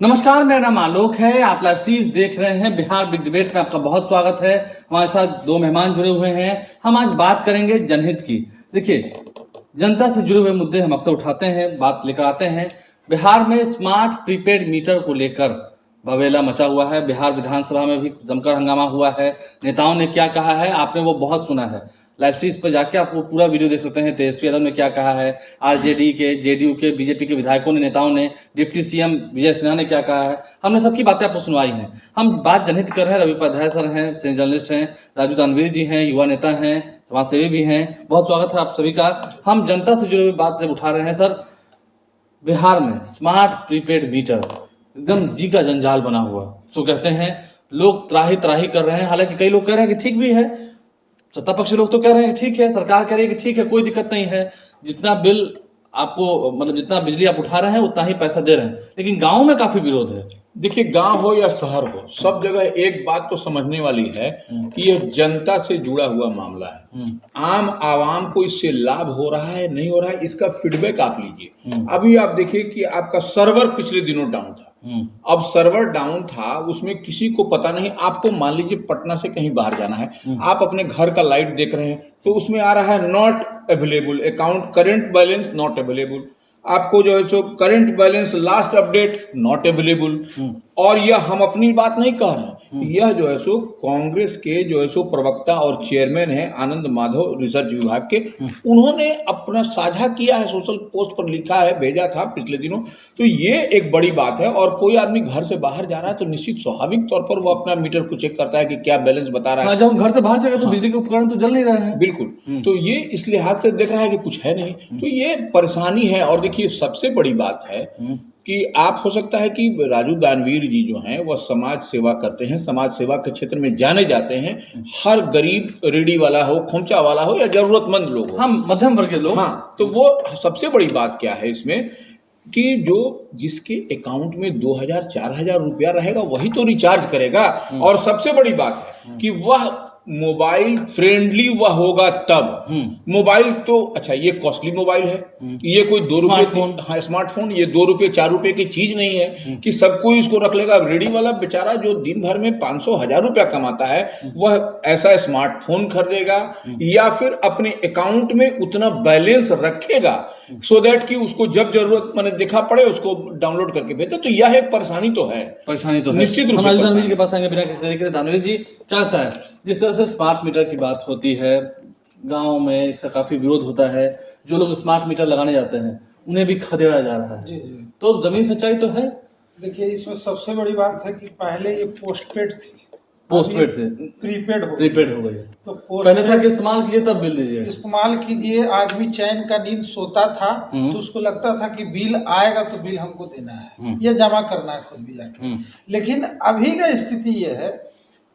नमस्कार, मेरा नाम आलोक है। आप लाइव स्ट्रीम देख रहे हैं। बिहार बिग डिबेट में आपका बहुत स्वागत है। हमारे साथ दो मेहमान जुड़े हुए हैं। हम आज बात करेंगे जनहित की। देखिए, जनता से जुड़े हुए मुद्दे हम अक्सर उठाते हैं, बात लेकर आते हैं। बिहार में स्मार्ट प्रीपेड मीटर को लेकर बवेला मचा हुआ है। बिहार विधानसभा में भी जमकर हंगामा हुआ है। नेताओं ने क्या कहा है आपने वो बहुत सुना है। लाइव स्ट्रीम पर जाके आप वो पूरा वीडियो देख सकते हैं। तेजस्वी यादव ने क्या कहा है, आरजेडी के, जेडीयू के, बीजेपी के विधायकों ने, नेताओं ने, डिप्टी सीएम विजय सिन्हा ने क्या कहा है। हमने सबकी बातें आपको सुनवाई हैं। हम बात जनहित कर रहे हैं। रवि उपाध्याय सर हैं, सीनियर जर्नलिस्ट हैं, राजू दानवीर जी हैं, युवा नेता हैं, समाजसेवी भी हैं। बहुत स्वागत है आप सभी का। हम जनता से जुड़ी हुई बात जब उठा रहे हैं सर, बिहार में स्मार्ट प्रीपेड मीटर एकदम जी का जंजाल बना हुआ। तो कहते हैं लोग त्राही त्राही कर रहे हैं। हालांकि कई लोग कह रहे हैं कि ठीक भी है, सत्ता पक्ष लोग तो कह रहे हैं कि ठीक है, सरकार कह रही है कि ठीक है, कोई दिक्कत नहीं है, जितना बिल आपको मतलब जितना बिजली आप उठा रहे हैं उतना ही पैसा दे रहे हैं। लेकिन गांव में काफी विरोध है। देखिए, गांव हो या शहर हो, सब जगह एक बात तो समझने वाली है कि यह जनता से जुड़ा हुआ मामला है। आम आवाम को इससे लाभ हो रहा है, नहीं हो रहा है, इसका फीडबैक आप लीजिए। अभी आप देखिए कि आपका सर्वर पिछले दिनों डाउन था। अब सर्वर डाउन था, उसमें किसी को पता नहीं। आपको मान लीजिए पटना से कहीं बाहर जाना है, आप अपने घर का लाइट देख रहे हैं तो उसमें आ रहा है not available account, current balance not available. आपको जो है so current balance last update not available. और यह हम अपनी बात नहीं कह रहे हैं, यह जो है सो कांग्रेस के जो है सो प्रवक्ता और चेयरमैन हैं आनंद माधव रिसर्च विभाग के, उन्होंने अपना साझा किया है, सोशल पोस्ट पर लिखा है, भेजा था पिछले दिनों। तो ये एक बड़ी बात है। और कोई आदमी घर से बाहर जा रहा है तो निश्चित स्वाभाविक तौर पर वो अपना मीटर को चेक करता है कि क्या बैलेंस बता रहा है। जब हम घर से बाहर चले तो बिजली के उपकरण तो जल नहीं रहे हैं। बिल्कुल। तो ये इस लिहाज से देख रहा है कि कुछ है नहीं, तो ये परेशानी है। और देखिए, सबसे बड़ी बात है कि आप हो सकता है कि राजू दानवीर जी जो हैं वह समाज सेवा करते हैं, समाज सेवा के क्षेत्र में जाने जाते हैं। हर गरीब, रेडी वाला हो, खोमचा वाला हो या जरूरतमंद लोग हो, हम मध्यम वर्ग के लोग, हाँ, तो वो सबसे बड़ी बात क्या है इसमें कि जो जिसके अकाउंट में 2000 4000 रुपया रहेगा वही तो रिचार्ज करेगा। और सबसे बड़ी बात है कि वह मोबाइल फ्रेंडली वह होगा तब। मोबाइल तो अच्छा, ये कॉस्टली मोबाइल है, ये कोई 2 रुपये, हाँ स्मार्टफोन, ये 2 रुपये 4 रुपये की चीज नहीं है कि सबको इसको रख लेगा। रेडी वाला बेचारा जो दिन भर में 500 1000 रुपया कमाता है, वह ऐसा स्मार्टफोन खरीदेगा या फिर अपने अकाउंट में उतना बैलेंस रखेगा सो दैट कि उसको जब जरूरत मैंने देखा पड़े उसको डाउनलोड करके भेजे। तो यह एक परेशानी तो है, निश्चित रूप से। दानवीर के पास आएंगे बिना किसी तरीके से। दानवीर जी, क्या लगता है, जिस तरह से स्मार्ट मीटर की बात होती है, गांव में इसका काफी विरोध होता है, जो लोग स्मार्ट मीटर लगाने जाते हैं उन्हें भी खदेड़ा जा रहा है, जी जी, तो जमीन सच्चाई तो है। देखिए, इसमें सबसे बड़ी बात है कि पहले ये पोस्टपेड थी, पोस्टपेड थे, प्रीपेड हो गई। तो पहले था कि इस्तेमाल कीजिए तब बिल दीजिए, इस्तेमाल कीजिए। आदमी चैन का नींद सोता था तो उसको लगता था कि बिल आएगा तो बिल हमको देना है, ये जमा करना है खुद भी जाके। लेकिन अभी का स्थिति ये है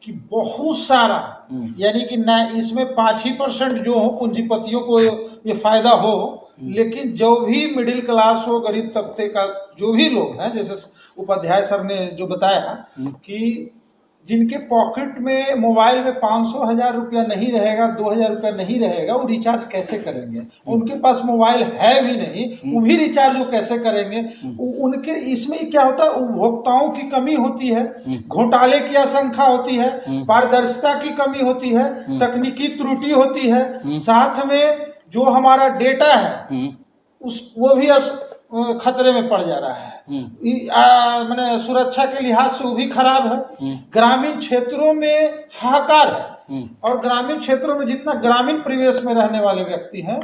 कि बहुत सारा, यानी कि ना इसमें 5% जो हो पूंजीपतियों को ये फायदा हो, लेकिन जो भी मिडिल क्लास हो, गरीब तबके का जो भी लोग हैं, जैसे उपाध्याय सर ने जो बताया कि जिनके पॉकेट में मोबाइल में 500 1000 रुपया नहीं रहेगा, 2000 रुपया नहीं रहेगा, वो रिचार्ज कैसे करेंगे? उनके पास मोबाइल है भी नहीं, वो भी रिचार्ज वो कैसे करेंगे? उनके इसमें क्या होता है, उपभोक्ताओं की कमी होती है, घोटाले की आशंका होती है, पारदर्शिता की कमी होती है, तकनीकी त्रुटि होती है, साथ में जो हमारा डेटा है वो भी खतरे में पड़ जा रहा है। मैंने सुरक्षा के लिहाज से वो भी खराब है। ग्रामीण क्षेत्रों में हाहाकार है, और ग्रामीण क्षेत्रों में जितना ग्रामीण परिवेश में रहने वाले व्यक्ति हैं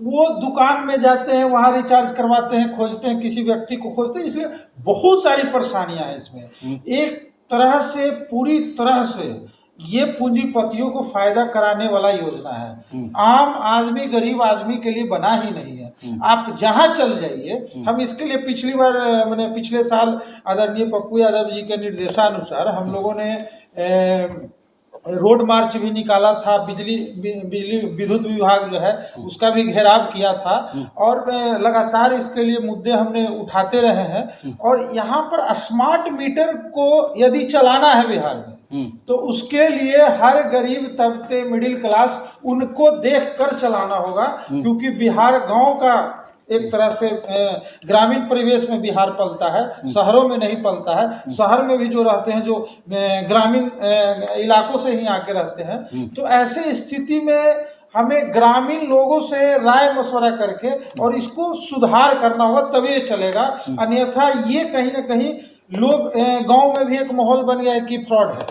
वो दुकान में जाते हैं, वहां रिचार्ज करवाते हैं, खोजते हैं, किसी व्यक्ति को खोजते हैं, इसलिए बहुत सारी परेशानियां हैं इसमें। एक तरह से, पूरी तरह से ये पूंजीपतियों को फायदा कराने वाला योजना है। आम आदमी, गरीब आदमी के लिए बना ही नहीं है। आप जहां चल जाइए, हम इसके लिए पिछली बार, मैंने पिछले साल आदरणीय पप्पू यादव जी के निर्देशानुसार हम लोगों ने रोड मार्च भी निकाला था। बिजली विद्युत विभाग जो है उसका भी घेराव किया था, और लगातार इसके लिए मुद्दे हमने उठाते रहे हैं। और यहाँ पर स्मार्ट मीटर को यदि चलाना है बिहार में, तो उसके लिए हर गरीब तबके, मिडिल क्लास, उनको देख कर चलाना होगा, क्योंकि बिहार गांव का एक तरह से ग्रामीण परिवेश में बिहार पलता है, शहरों में नहीं पलता है। शहर में भी जो रहते हैं, जो ग्रामीण इलाकों से ही आके रहते हैं, तो ऐसे स्थिति में हमें ग्रामीण लोगों से राय मशवरा करके और इसको सुधार करना होगा, तभी ये चलेगा। अन्यथा ये कहीं ना कहीं लोग गांव में भी एक माहौल बन गया है कि फ्रॉड है,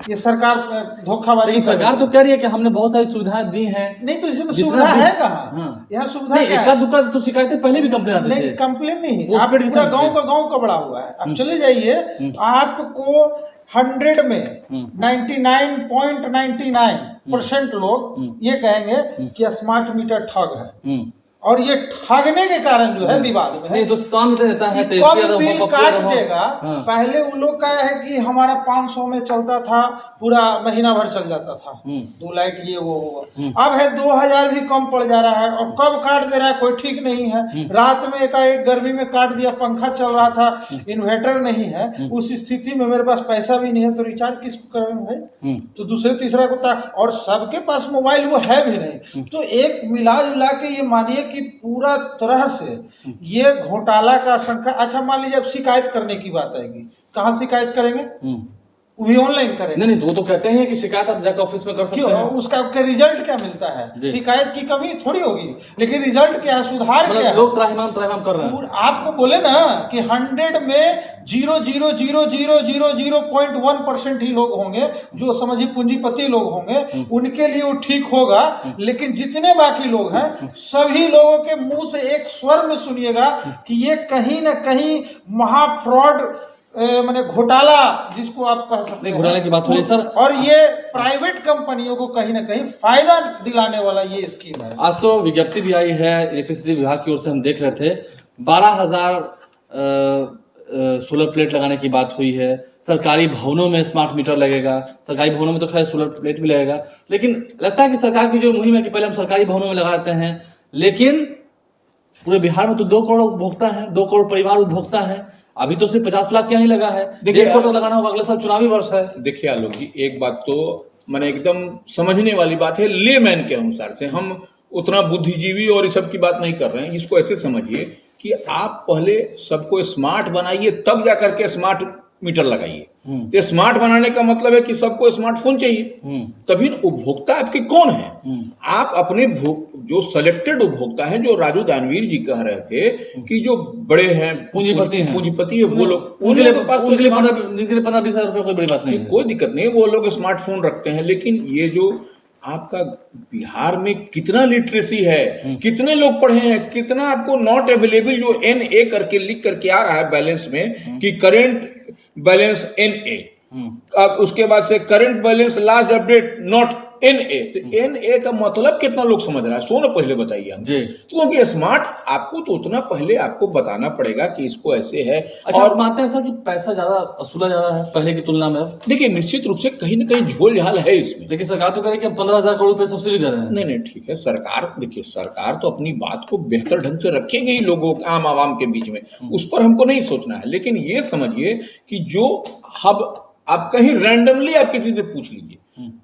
ये सरकार धोखाबाजी। लेकिन सरकार तो कह रही है कि हमने बहुत सारी सुविधाएं दी हैं। नहीं, तो इसमें सुविधा है कहाँ? हाँ। यहाँ सुविधा नहीं, क्या एका है? दुक्का तो शिकायतें पहले भी कंप्लेन आते थे। नहीं, कंप्लेन नहीं, पोस्ट आप पेड पूरा किसान गांव का बड़ा हुआ है। आप चले जाइए, आपको 100 में 99.99% लोग ये कहेंगे कि स्मार्ट मीटर ठग है, और ये ठगने के कारण जो है विवाद में नहीं, तो काम इतना रहता है, कि कम बिल काट देगा। पहले उन लोग का है कि हमारा 500 में चलता था, पूरा महीना भर चल जाता था, 2 लाइट ये वो। अब है 2000 भी कम पड़ जा रहा है, और कब काट दे रहा है कोई ठीक नहीं है। रात में एकाएक गर्मी में काट दिया, पंखा चल रहा था, इन्वर्टर नहीं है, उस स्थिति में मेरे पास पैसा भी नहीं है, तो रिचार्ज किसको करेंगे भाई? तो दूसरे तीसरा को और सबके पास मोबाइल वो है भी नहीं। तो एक मिला जुला के ये मानिए कि पूरा तरह से ये घोटाला का आशंका। अच्छा, मान लीजिए अब शिकायत करने की बात आएगी, कहाँ शिकायत करेंगे? वो भी ऑनलाइन करेंगे। नहीं, वो तो कहते हैं कि शिकायत आप जाकर ऑफिस में कर सकते हैं। उसका रिजल्ट क्या मिलता है? शिकायत की कमी थोड़ी होगी, लेकिन रिजल्ट क्या है, सुधार क्या है? लोग त्राहिमाम कर रहे हैं। आपको बोले ना कि 100 में 0.00000.1% ही लोग होंगे जो समझिए पूंजीपति लोग होंगे, उनके लिए वो ठीक होगा। लेकिन जितने बाकी लोग हैं, सभी लोगों के मुंह से एक स्वर में सुनिएगा कि ये कहीं ना कहीं महाफ्रॉड, माने घोटाला जिसको आप कह सकते हैं, घोटाले की बात हो रही सर। और ये प्राइवेट कंपनियों को कहीं ना कहीं फायदा दिलाने वाला ये स्कीम है। आज तो विज्ञप्ति भी आई है इलेक्ट्रिसिटी विभाग की ओर से, हम देख रहे थे 12,000 सोलर प्लेट लगाने की बात हुई है। सरकारी भवनों में स्मार्ट मीटर लगेगा। सरकारी भवनों में तो खैर सोलर प्लेट भी लगेगा, लेकिन लगता है कि सरकार की जो मुहिम है कि पहले हम सरकारी भवनों में लगाते हैं, लेकिन पूरे बिहार में तो 2 करोड़ उपभोक्ता हैं, 2 करोड़ परिवार उपभोक्ता है। अभी तो सिर्फ 50 लाख क्या ही लगा है, 1.5 करोड़ तक लगाना होगा, अगले साल चुनावी वर्ष है। देखिए आलोक जी, एक बात तो मैंने एकदम समझने वाली बात है, लेमैन के अनुसार से, हम उतना बुद्धिजीवी और इस सब की बात नहीं कर रहे हैं। इसको ऐसे समझिए कि आप पहले सबको स्मार्ट बनाइए, तब जाकर के स्मार्ट मीटर लगाइए। तो स्मार्ट बनाने का मतलब है कि सबको स्मार्टफोन चाहिए, तभी उपभोक्ता आपके कौन है? आप अपने जो सिलेक्टेड उपभोक्ता हैं, जो राजू दानवीर जी कह रहे थे कि जो बड़े हैं, पूंजीपति है, वो लोग, उनके लिए 15-20 हजार रुपये कोई बड़ी बात नहीं है, कोई दिक्कत नहीं, वो लोग स्मार्टफोन रखते हैं। लेकिन ये जो आपका बिहार में कितना लिटरेसी है, कितने लोग पढ़े हैं, कितना आपको नॉट अवेलेबल जो NA करके लिख करके आ रहा है बैलेंस में कि करेंट बैलेंस NA, अब उसके बाद से current balance last update not NA, तो NA का मतलब कितना लोग समझ रहा है? सो ना पहले बताइए हम, क्योंकि स्मार्ट आपको तो उतना पहले आपको बताना पड़ेगा कि इसको ऐसे है। अच्छा, और मानते हैं सर कि पैसा ज्यादा वसूला ज्यादा है पहले की तुलना में? देखिए, निश्चित रूप से कहीं ना कहीं झोल झाल है इसमें, लेकिन सरकार तो कह रही है कि 15,000 करोड़ रुपए सब्सिडी दे रहे हैं। नहीं, ठीक है, सरकार, देखिए सरकार तो अपनी बात को बेहतर ढंग से रखेगी ही लोगों, आम आवाम के बीच में, उस पर हमको नहीं सोचना है। लेकिन ये समझिए कि जो हब आप कहीं रैंडमली आप किसी से पूछ लीजिए,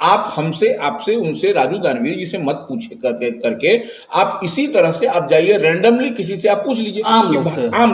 आप हमसे, आपसे, उनसे, राजू दानवीर जी से मत पूछे करके आप इसी तरह से आप जाइए रैंडमली किसी से आप पूछ लीजिए, आम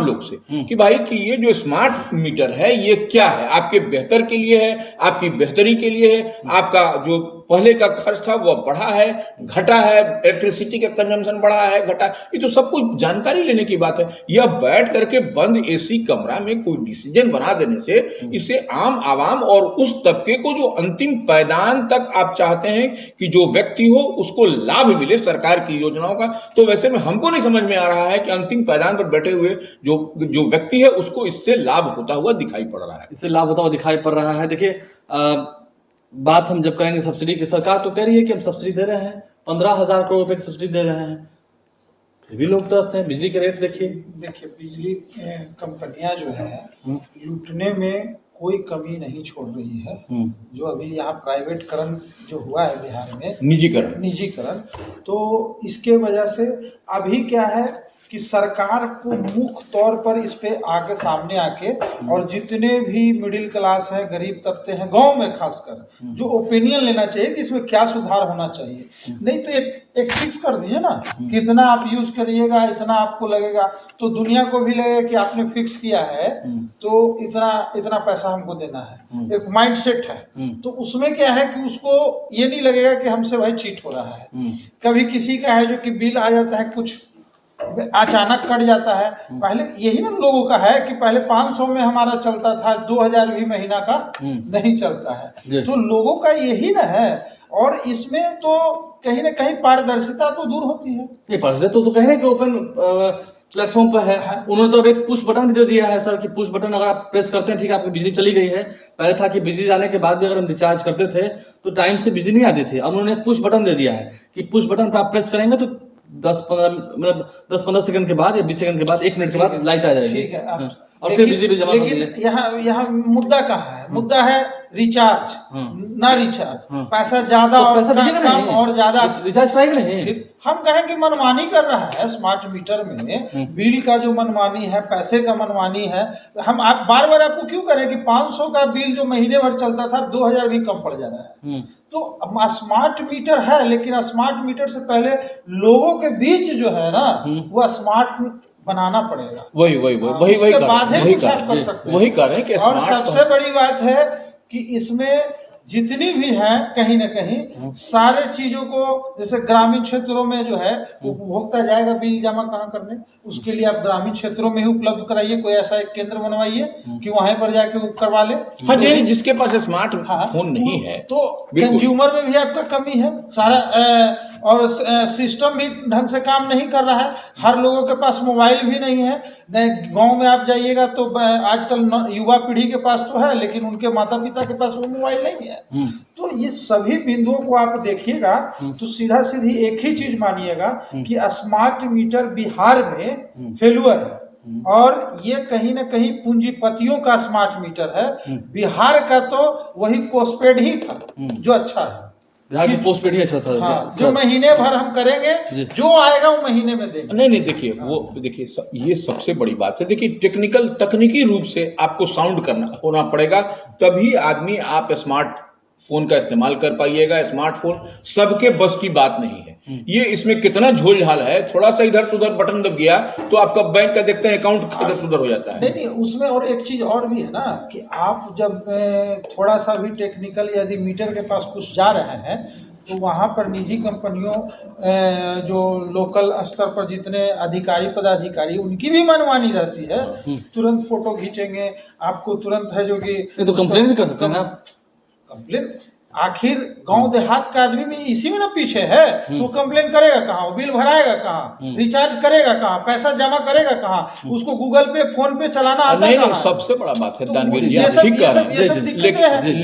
लोग से कि भाई कि ये जो स्मार्ट मीटर है ये क्या है, आपके बेहतर के लिए है, आपकी बेहतरी के लिए है, आपका जो पहले का खर्च था वो बढ़ा है, घटा है, इलेक्ट्रिसिटी का कंजम्पशन बढ़ा है, घटा, ये तो सब कुछ जानकारी लेने की बात है। यह बैठ करके बंद AC कमरा में कोई डिसीजन बना देने से इससे आम आवाम और उस तबके को जो अंतिम पायदान तक आप चाहते हैं कि जो व्यक्ति हो उसको लाभ मिले सरकार की योजनाओं का, तो वैसे में हमको नहीं समझ में आ रहा है कि अंतिम पायदान पर बैठे हुए जो व्यक्ति है उसको इससे लाभ होता हुआ दिखाई पड़ रहा है। इससे लाभ होता हुआ दिखाई पड़ रहा है। देखिए, बात हम जब करेंगे सब्सिडी की, सरकार तो कह रही है कि हम सब्सिडी दे रहे हैं, 15,000 करोड़ रुपए की सब्सिडी दे रहे हैं, फिर भी लोग तरसते हैं। बिजली के रेट देखिए, बिजली कंपनियां जो है लूटने में कोई कमी नहीं छोड़ रही है। जो अभी यहाँ प्राइवेटकरण जो हुआ है बिहार में, निजीकरण, तो इसके वजह से अभी क्या है कि सरकार को मुख्य तौर पर इस पे आके सामने आके, और जितने भी मिडिल क्लास है, गरीब तबके हैं, गांव में खासकर, जो ओपिनियन लेना चाहिए कि इसमें क्या सुधार होना चाहिए। नहीं तो एक एक फिक्स कर दीजिए ना कि इतना आप यूज करिएगा, इतना आपको लगेगा, तो दुनिया को भी लगेगा कि आपने फिक्स किया है तो इतना इतना पैसा हमको देना है। एक माइंड सेट है, तो उसमें क्या है कि उसको ये नहीं लगेगा कि हमसे भाई चीट हो रहा है। कभी किसी का है जो कि बिल आ जाता है, कुछ अचानक कट जाता है। पहले यही ना लोगों का है कि पहले 500 में हमारा चलता था, 2000 भी महीना का नहीं चलता है, तो लोगों का यही ना है। और इसमें तो कहीं ना कहीं पारदर्शिता तो दूर होती है। ये पारदर्शिता तो कहीं ना कि ओपन प्लेटफॉर्म पर है। उन्होंने तो अब एक पुश बटन भी दे दिया है सर कि पुश बटन अगर आप प्रेस करते हैं, ठीक है, आपकी बिजली चली गई है। पहले था कि बिजली जाने के बाद भी अगर हम रिचार्ज करते थे तो टाइम से बिजली नहीं आती थी। अब उन्होंने पुश बटन दे दिया है कि पुश बटन पर आप प्रेस करेंगे तो 10-15 सेकंड के बाद या 20 सेकंड के बाद, 1 मिनट के बाद लाइट आ जाएगी। ठीक है, और फिर बिजली भी जमा कर लेकिन यहाँ मुद्दा कहाँ है? मुद्दा है रिचार्ज ना रिचार्ज। पैसा ज्यादा तो और पैसा दीजिएगा कम नहीं, और ज्यादा रिचार्ज कराएगा नहीं। हम कहें कि मनमानी कर रहा है स्मार्ट मीटर में, बिल का जो मनमानी है, पैसे का मनमानी है। हम आप बार बार आपको क्यों करें कि 500 का बिल जो महीने भर चलता था 2000 भी कम पड़ जा रहा है। तो स्मार्ट मीटर है, लेकिन स्मार्ट मीटर से पहले लोगों के बीच जो है ना वो स्मार्ट बनाना पड़ेगा। वही कर रहे हैं कि और सबसे बड़ी बात है कि इसमें जितनी भी है कहीं ना कहीं सारे चीजों को, जैसे ग्रामीण क्षेत्रों में जो है उपभोक्ता जाएगा बिल जमा कहाँ करने, उसके लिए आप ग्रामीण क्षेत्रों में ही उपलब्ध कराइए। कोई ऐसा एक केंद्र बनवाइए कि वहां पर जाके वो करवा ले। हाँ जी, जिसके पास स्मार्ट फोन नहीं है तो कंज्यूमर में भी आपका कमी है सारा। और सिस्टम भी ढंग से काम नहीं कर रहा है। हर लोगों के पास मोबाइल भी नहीं है। गांव में आप जाइएगा तो आजकल युवा पीढ़ी के पास तो है, लेकिन उनके माता पिता के पास वो मोबाइल नहीं है। तो ये सभी बिंदुओं को आप देखिएगा तो सीधा सीधी एक ही चीज मानिएगा कि स्मार्ट मीटर बिहार में फेलुअर है। और ये कहीं ना कहीं पूंजीपतियों का स्मार्ट मीटर है। बिहार का तो वही पोस्टपेड ही था जो अच्छा है। पोस्टपेड ही अच्छा था। हाँ, जो महीने भर हम करेंगे, जो आएगा वो महीने में देंगे। नहीं देखिए, वो देखिए ये सबसे बड़ी बात है। देखिए तकनीकी रूप से आपको साउंड होना पड़ेगा, तभी आदमी आप स्मार्ट फोन का इस्तेमाल कर पाइएगा। स्मार्टफोन सबके बस की बात नहीं है। ये इसमें कितना झोल झाल है, थोड़ा सा इधर से उधर बटन दब गया तो आपका बैंक का देखते हैं अकाउंट इधर से उधर हो जाता है। नहीं, उसमें और एक चीज और भी है ना कि आप जब थोड़ा सा भी टेक्निकल यदि मीटर के पास कुछ जा रहे हैं तो वहाँ पर निजी कंपनियों जो लोकल स्तर पर जितने अधिकारी पदाधिकारी, उनकी भी मनमानी रहती है। तुरंत फोटो खींचेंगे, आपको तुरंत है जो कि तो कंप्लेन भी कर सकते हैं ना। कंप्लेन आखिर गांव देहात का आदमी भी इसी में ना पीछे है। तो कंप्लेन करेगा कहाँ, बिल भराएगा कहाँ, रिचार्ज करेगा कहाँ, पैसा जमा करेगा कहाँ, उसको गूगल पे फोन पे चलाना आता है। नहीं, सबसे बड़ा बात है दानवीर जी, ठीक कह रहे हैं।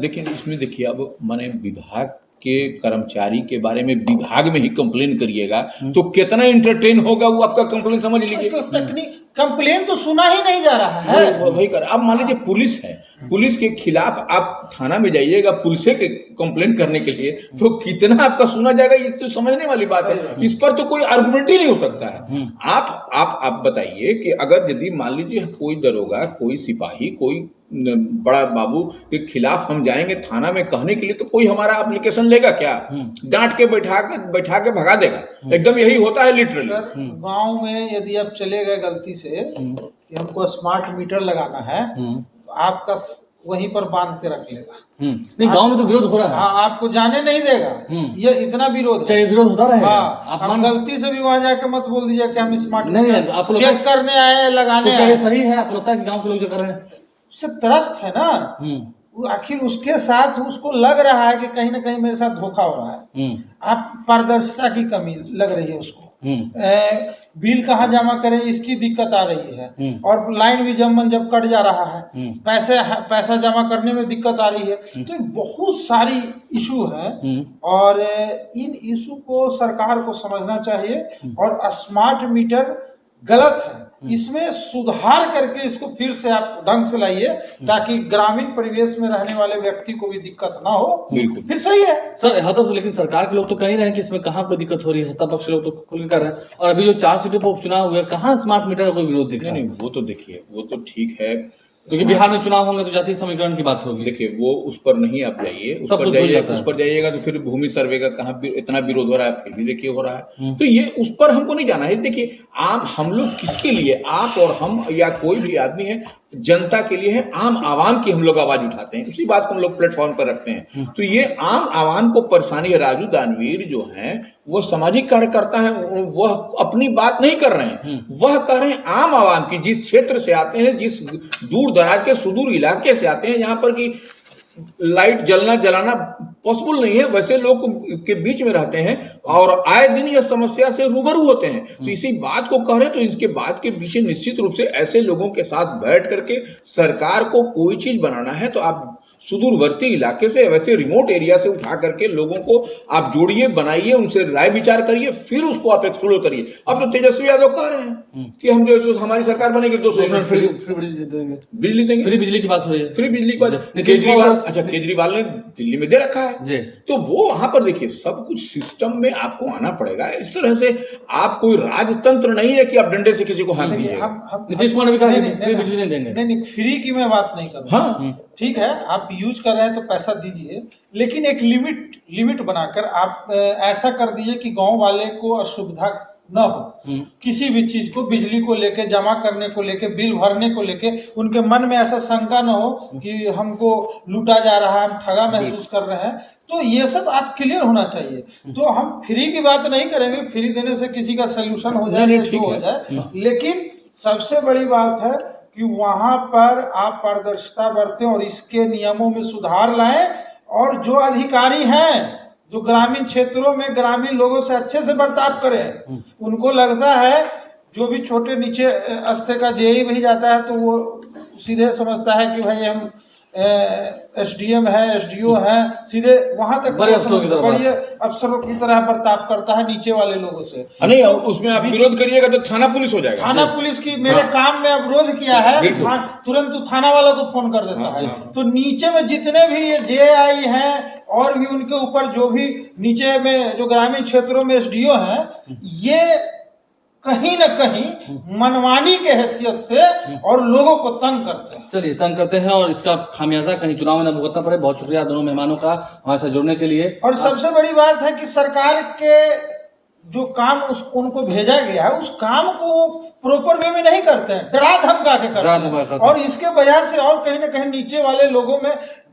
लेकिन इसमें देखिए, अब माने विभाग के कर्मचारी के बारे में विभाग में ही कंप्लेन करिएगा तो कितना एंटरटेन होगा वो आपका कंप्लेन, समझ लीजिए। कंप्लेन तो सुना ही नहीं जा रहा है। वही कर, अब मान लीजिए पुलिस है, पुलिस के खिलाफ आप थाना में जाइएगा पुलिस के कंप्लेन करने के लिए, तो कितना आपका सुना जाएगा, ये तो समझने वाली बात है। इस पर तो कोई आर्गुमेंट ही नहीं हो सकता है। आप बताइए कि अगर यदि मान लीजिए कोई दरोगा, कोई सिपाही, कोई बड़ा बाबू के खिलाफ हम जाएंगे थाना में कहने के लिए, तो कोई हमारा एप्लीकेशन लेगा क्या? डांट के बैठा के भगा देगा। एकदम यही होता है लिटरली। सर, गांव में यदि आप चले गए गलती से कि हमको स्मार्ट मीटर लगाना है तो आपका वहीं पर बांध के रख लेगा। नहीं, गांव में तो विरोध हो रहा है। हाँ, आपको जाने नहीं देगा। ये इतना विरोध है। विरोध होता रहेगा। हाँ, आप गलती से भी वहां जाके मत बोल दीजिए कि हम स्मार्ट नहीं, आप चेक करने आए, लगाने आए। सही है, आपको लगता है कि गांव के लोग जो कर रहे हैं उससे त्रस्त है ना। आखिर उसके साथ उसको लग रहा है कि कहीं ना कहीं मेरे साथ धोखा हो रहा है। आप पारदर्शिता की कमी लग रही है उसको। बिल कहाँ जमा करें इसकी दिक्कत आ रही है। और लाइन भी जब कट जा रहा है, पैसा जमा करने में दिक्कत आ रही है। तो बहुत सारी इशू है और इन इशू को सरकार को समझना चाहिए। और स्मार्ट मीटर गलत है, इसमें सुधार करके इसको फिर से आप ढंग से लाइए ताकि ग्रामीण परिवेश में रहने वाले व्यक्ति को भी दिक्कत ना हो। बिल्कुल, फिर सही है सर। हाँ, तो लेकिन सरकार के लोग तो कह ही रहे हैं कि इसमें कहाँ कोई दिक्कत हो रही है। सत्ता पक्ष के लोग तो खुल कर रहे हैं। और अभी जो 4 सीटों पर उपचुनाव हुए, कहाँ स्मार्ट मीटर का कोई विरोध दिख रहा है? नहीं, वो तो देखिए, वो तो ठीक है। क्योंकि बिहार में चुनाव होंगे तो जातीय समीकरण की बात होगी। देखिए वो उस पर नहीं आप जाइए, उस पर जाइए, उस पर जाइएगा तो फिर भूमि सर्वे का कहाँ इतना विरोध हो रहा है, फिर भी देखिए हो रहा है। तो ये उस पर हमको नहीं जाना है। देखिए आम हम लोग किसके लिए, आप और हम या कोई भी आदमी है, जनता के लिए है, आम आवाम की हम लोग आवाज उठाते हैं, उसी बात को हम लोग प्लेटफॉर्म पर रखते हैं। तो ये आम आवाम को परेशानी है। राजू दानवीर जो हैं वो सामाजिक कार्यकर्ता हैं, वह अपनी बात नहीं कर रहे हैं, वह कह रहे हैं आम आवाम की, जिस क्षेत्र से आते हैं, जिस दूर दराज के सुदूर इलाके से आते हैं, जहां पर की लाइट जलना जलाना पॉसिबल नहीं है, वैसे लोग के बीच में रहते हैं और आए दिन यह समस्या से रूबरू होते हैं। तो इसी बात को कह रहे हैं, तो इसके बात के पीछे निश्चित रूप से ऐसे लोगों के साथ बैठ करके सरकार को कोई चीज बनाना है तो आप सुदूरवर्ती इलाके से, वैसे रिमोट एरिया से उठा करके लोगों को आप जोड़िए, बनाइए, उनसे राय विचार करिए, फिर उसको आप एक्सप्लोर करिए। अब तो तेजस्वी यादव कह रहे हैं कि हम जो हमारी सरकार बनेगी 200 यूनिट फ्री बिजली देंगे। फ्री बिजली की बात हो रही है, फ्री बिजली की बात। केजरीवाल, अच्छा केजरीवाल ने दिल्ली में दे रखा है, तो वो वहां पर देखिए सब कुछ सिस्टम में आपको आना पड़ेगा। इस तरह से आप कोई राजतंत्र नहीं है कि आप डंडे से किसी को हाथ दीजिए। नीतीश कुमार ने भी कहा फ्री बिजली नहीं देंगे। नहीं, फ्री की मैं बात नहीं कर रहा। हाँ ठीक है, आप यूज कर रहे हैं तो पैसा दीजिए, लेकिन एक लिमिट बनाकर आप ऐसा कर दीजिए कि गांव वाले को असुविधा न हो। किसी भी चीज को, बिजली को लेके, जमा करने को लेके, बिल भरने को लेके उनके मन में ऐसा शंका न हो कि हमको लूटा जा रहा है, हम ठगा महसूस कर रहे हैं। तो ये सब आप क्लियर होना चाहिए। तो हम फ्री की बात नहीं करेंगे, फ्री देने से किसी का सोल्यूशन हो जाए या जो हो जाए, लेकिन सबसे बड़ी बात है कि वहां पर आप पारदर्शिता बरतें और इसके नियमों में सुधार लाएं, और जो अधिकारी हैं जो ग्रामीण क्षेत्रों में ग्रामीण लोगों से अच्छे से बर्ताव करें। उनको लगता है जो भी छोटे नीचे स्तर का जेई भी जाता है तो वो सीधे समझता है कि भाई हम एसडीएम है, एसडीओ है, सीधे वहां तक बड़े अफसरों की तरह बर्ताव करता है नीचे वाले लोगों से। नहीं, उसमें आप विरोध करिएगा तो थाना पुलिस हो जाएगा। थाना पुलिस की मेरे काम में अवरोध किया है, तुरंत थाना वालों को फोन कर देता है। तो नीचे में जितने भी ये जेआई हैं और भी उनके ऊपर जो भी नीचे में जो ग्रामीण क्षेत्रों में एसडीओ हैं, ये कहीं न कहीं मनमानी के हैसियत से और लोगों को तंग करते हैं। चलिए, तंग करते हैं और इसका खामियाजा कहीं चुनाव में न भुगतना पड़े। बहुत शुक्रिया दोनों मेहमानों का हमारे साथ जुड़ने के लिए। और सबसे बड़ी बात है कि सरकार के जो काम उनको भेजा गया है, उस काम को प्रॉपर वे में नहीं करते हैं, डरा धमका के करते हैं। और इसके वजह से और कहीं ना कहीं नीचे वाले लोगों में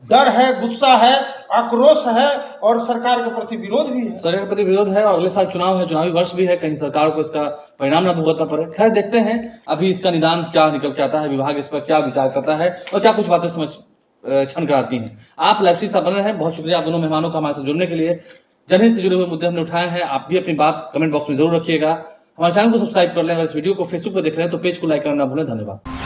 डर है, गुस्सा है, आक्रोश है और सरकार के प्रति विरोध भी है। सरकार के प्रति विरोध है और अगले साल चुनाव है, चुनावी वर्ष भी है, कहीं सरकार को इसका परिणाम न भुगतना पड़े। खैर देखते हैं अभी इसका निदान क्या निकल के आता है, विभाग इस पर क्या विचार करता है और क्या कुछ बातें समझ क्षण कराती हैं। आप लाइव से बने हैं। बहुत शुक्रिया आप दोनों मेहमानों का हमारे साथ जुड़ने के लिए। जनहित से जुड़े हुए मुद्दे हमने उठाए हैं, आप भी अपनी बात कमेंट बॉक्स में जरूर रखिएगा। हमारे चैनल को सब्सक्राइब कर लें। अगर इस वीडियो को फेसबुक पर देख रहे हैं तो पेज को लाइक करना ना भूलें। धन्यवाद।